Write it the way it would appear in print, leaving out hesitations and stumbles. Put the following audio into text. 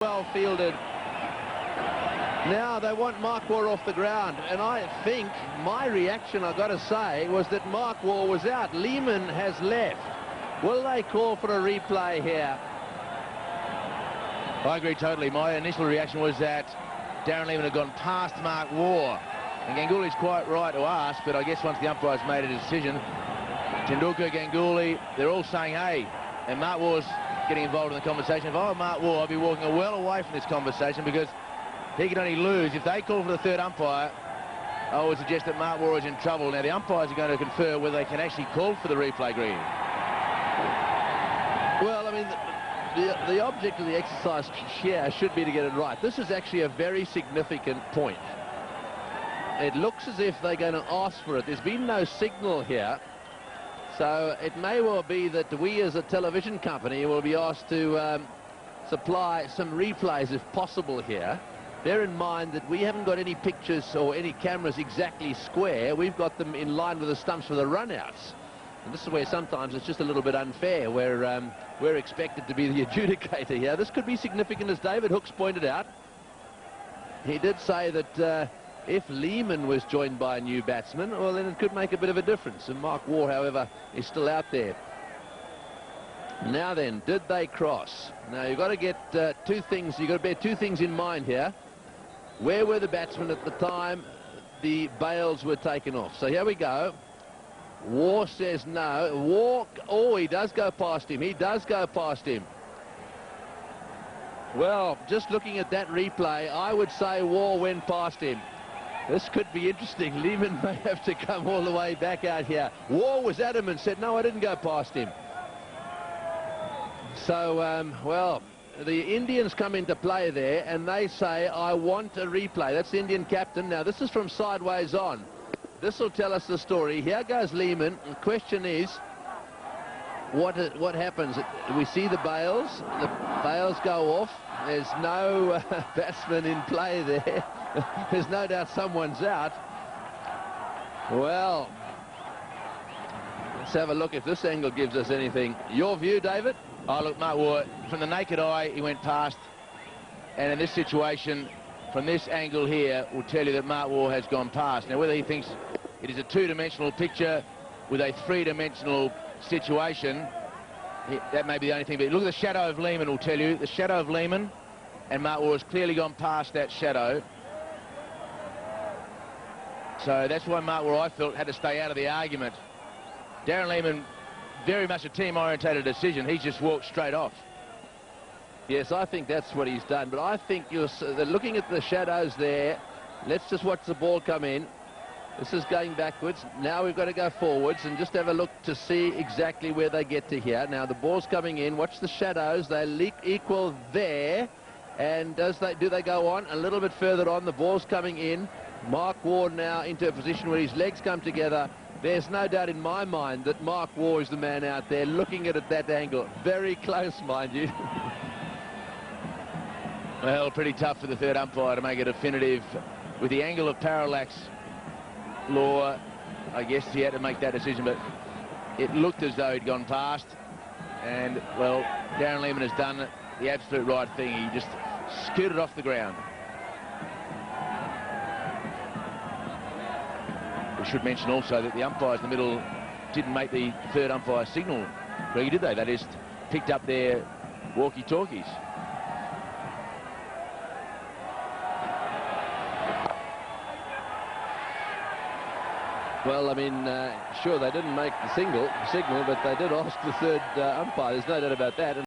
Well fielded. Now they want Mark Waugh off the ground, and I think my reaction, I've got to say, was that Mark Waugh was out. Lehmann has left. Will they call for a replay here? I agree totally. My initial reaction was that Darren Lehmann had gone past Mark Waugh, and Ganguly's quite right to ask, but I guess once the umpires made a decision, Tendulkar, Ganguly, they're all saying, hey, and Mark Waugh's getting involved in the conversation. If I were Mark Waugh, I'd be walking well away from this conversation, because he can only lose. If they call for the third umpire, I would suggest that Mark Waugh is in trouble. Now, the umpires are going to confer whether they can actually call for the replay, Green. Well, I mean, the object of the exercise here should be to get it right. This is actually a very significant point. It looks as if they're going to ask for it. There's been no signal here. So it may well be that we as a television company will be asked to supply some replays if possible here. Bear in mind that we haven't got any pictures or any cameras exactly square. We've got them in line with the stumps for the runouts. And this is where sometimes it's just a little bit unfair, where we're expected to be the adjudicator here. This could be significant, as David Hooks pointed out. He did say that if Lehmann was joined by a new batsman, well, then it could make a bit of a difference. And Mark Waugh, however, is still out there. Now then, did they cross? Now, you've got to get two things. You've got to bear two things in mind here. Where were the batsmen at the time the bails were taken off? So here we go. Waugh says no. Waugh, oh, he does go past him. He does go past him. Well, just looking at that replay, I would say Waugh went past him. This could be interesting. Lehmann may have to come all the way back out here. Waugh was adamant, said, no, I didn't go past him. So, well, the Indians come into play there, and they say, I want a replay. That's the Indian captain. Now, this is from sideways on. This will tell us the story. Here goes Lehmann. The question is, what happens? We see the bails. The bails go off. There's no batsman in play there. There's no doubt someone's out. Well, let's have a look if this angle gives us anything. Your view, David? Oh, look, Mark Waugh, from the naked eye, he went past. And in this situation, from this angle here, will tell you that Mark Waugh has gone past. Now, whether he thinks it is a two-dimensional picture with a three-dimensional situation, that may be the only thing. But look at the shadow of Lehmann will tell you. The shadow of Lehmann, and Mark Waugh has clearly gone past that shadow. So that's why Mark Waugh, I felt, had to stay out of the argument. Darren Lehmann, very much a team-orientated decision. He's just walked straight off. Yes, I think that's what he's done. But I think you're looking at the shadows there. Let's just watch the ball come in. This is going backwards. Now we've got to go forwards and just have a look to see exactly where they get to here. Now the ball's coming in. Watch the shadows. They equal there. And do they go on? A little bit further on. The ball's coming in. Mark Waugh now into a position where his legs come together. There's no doubt in my mind that Mark Waugh is the man out there looking at it at that angle. Very close, mind you. Well, pretty tough for the third umpire to make a definitive. With the angle of parallax law, I guess he had to make that decision, but it looked as though he'd gone past. And, well, Darren Lehmann has done the absolute right thing. He just scooted off the ground. We should mention also that the umpires in the middle didn't make the third umpire signal. Really, did they? They just picked up their walkie-talkies. Well, I mean, sure, they didn't make the signal, but they did ask the third umpire. There's no doubt about that.